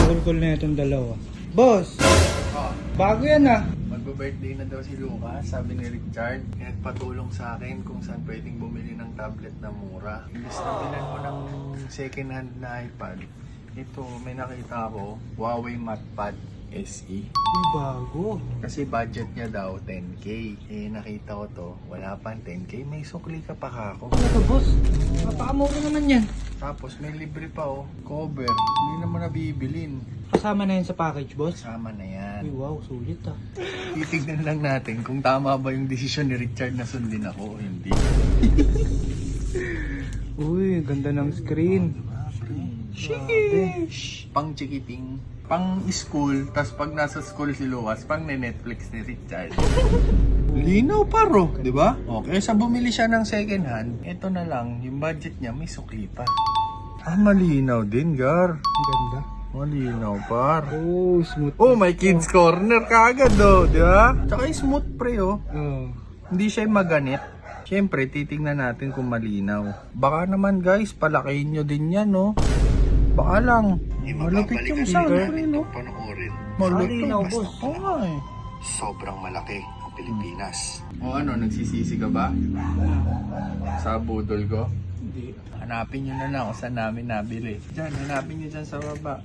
Cool na itong dalawa. Boss, Oh, bago yan ah. magbe-birthday na daw si Lucas, sabi ni Richard. Nagpatulong sa akin kung saan pwedeng bumili ng tablet na mura. Imbis na bilan mo ng second hand na iPad, ito may nakita ako, Huawei MatePad SE. Bago. Kasi budget niya daw 10k. Eh nakita ko to, wala pang 10k, may sukli ka pa kako. Ano to boss? Napakamura naman yan. Tapos may libre pa oh, cover. Hindi naman nabibilin. Kasama na yan sa package boss. Kasama na yan. Uy wow, sulit ah. Titignan lang natin kung tama ba yung desisyon ni Richard na sundin ako o hindi. Uy, ganda ng screen. Sheesh! Pang chikiting, pang school, tas pag nasa school si Lucas, pang Netflix ni Richard. Linaw paro, di ba? Okay, sa bumili siya ng second hand, ito na lang, yung budget niya may sukli pa. Ah, malinaw din, Gar. Ang ganda. Malinaw, par. Oh, smooth. Oh, may kids corner kagad, oh, di ba? Tsaka yung smooth pre, oh. Oh. Hindi siya yung maganit. Siyempre, titingnan natin kung malinaw. Baka naman guys, palakihin nyo din yan, no? Baka lang. Malapit yung sound, pre, no? Malinaw, boss. Oo nga eh. Sobrang malaki ang Pilipinas. O ano, nagsisisi ka ba? Sa budol ko? Hindi. Hanapin nyo na lang kung saan namin nabili. Diyan, hanapin nyo dyan sa baba.